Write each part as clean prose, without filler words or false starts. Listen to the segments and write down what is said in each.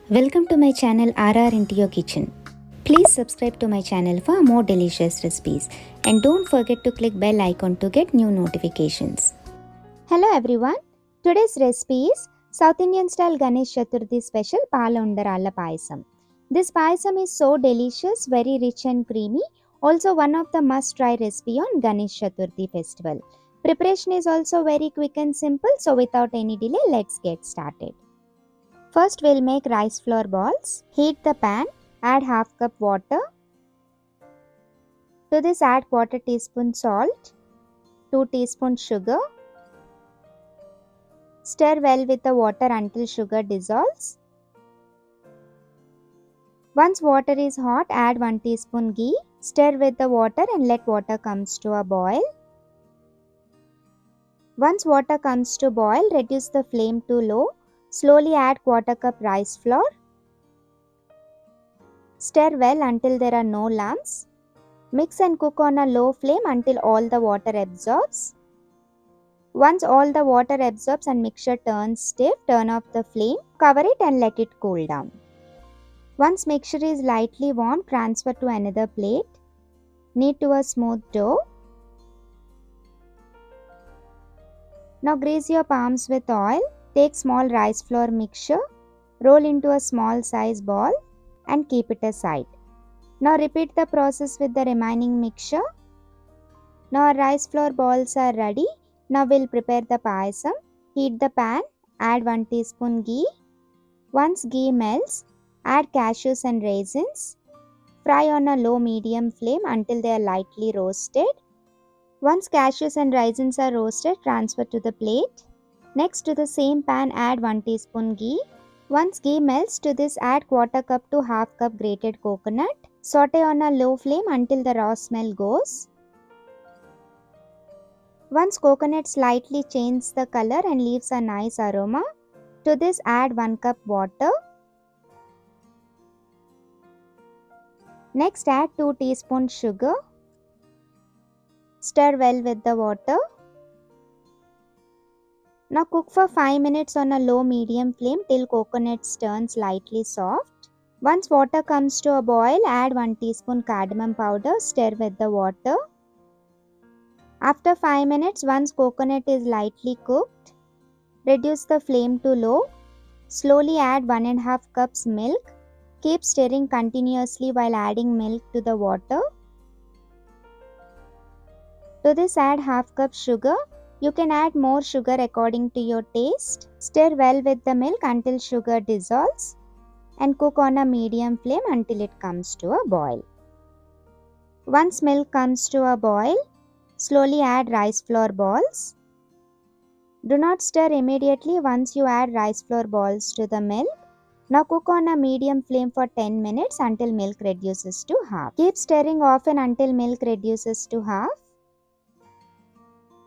Welcome to my channel RR into your kitchen. Please subscribe to my channel for more delicious recipes and don't forget to click bell icon to get new notifications. Hello everyone. Today's recipe is South Indian style Ganesh Chaturthi special Paala Undralla Payasam. This payasam is so delicious, very rich and creamy. Also one of the must try recipe on Ganesh Chaturthi festival. Preparation is also very quick and simple, so without any delay let's get started. First we'll make rice flour balls. Heat the pan, add half cup water. To this add quarter teaspoon salt, 2 teaspoons sugar. Stir well with the water until sugar dissolves. Once water is hot, add 1 teaspoon ghee. Stir with the water and let water comes to a boil. Once water comes to boil, reduce the flame to low. Slowly add quarter cup rice flour. Stir well until there are no lumps. Mix and cook on a low flame until all the water absorbs. Once all the water absorbs and mixture turns stiff, turn off the flame, cover it and let it cool down. Once mixture is lightly warm, transfer to another plate. Knead to a smooth dough. Now grease your palms with oil. Take small rice flour mixture, roll into a small size ball and keep it aside. Now repeat the process with the remaining mixture. Now our rice flour balls are ready. Now we'll prepare the payasam. Heat the pan, add 1 teaspoon ghee. Once ghee melts, add cashews and raisins. Fry on a low medium flame until they are lightly roasted. Once cashews and raisins are roasted, transfer to the plate. Next to the same pan add 1 teaspoon ghee. Once ghee melts, to this add quarter cup to half cup grated coconut. Saute on a low flame until the raw smell goes. Once coconut slightly changes the color and leaves a nice aroma, to this add 1 cup water. Next add 2 teaspoons sugar. Stir well with the water. Now cook for 5 minutes on a low medium flame till coconut turns slightly soft. Once water comes to a boil, add 1 teaspoon cardamom powder, stir with the water. After 5 minutes, once coconut is lightly cooked, reduce the flame to low. Slowly add 1.5 cups milk. Keep stirring continuously while adding milk to the water. To this add half cup sugar. You can add more sugar according to your taste. Stir well with the milk until sugar dissolves and cook on a medium flame until it comes to a boil. Once milk comes to a boil, slowly add rice flour balls. Do not stir immediately once you add rice flour balls to the milk. Now cook on a medium flame for 10 minutes until milk reduces to half. Keep stirring often until milk reduces to half.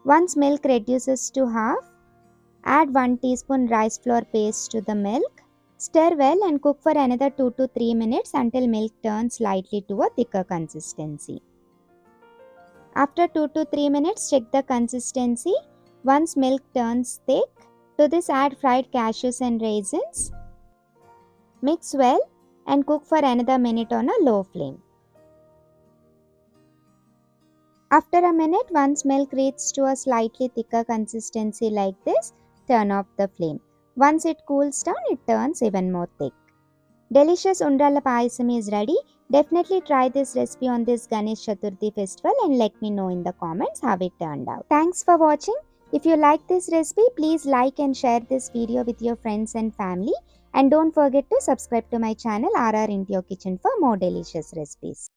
Once milk reduces to half, add 1 teaspoon rice flour paste to the milk. Stir well and cook for another 2 to 3 minutes until milk turns slightly to a thicker consistency. After 2 to 3 minutes, check the consistency. Once milk turns thick, to this add fried cashews and raisins. Mix well and cook for another minute on a low flame. After a minute, once milk reaches to a slightly thicker consistency like this, turn off the flame. Once it cools down, it turns even more thick. Delicious Undralla Payasam is ready. Definitely try this recipe on this Ganesh Chaturthi festival and let me know in the comments how it turned out. Thanks for watching. If you like this recipe, please like and share this video with your friends and family. And don't forget to subscribe to my channel RR into your kitchen for more delicious recipes.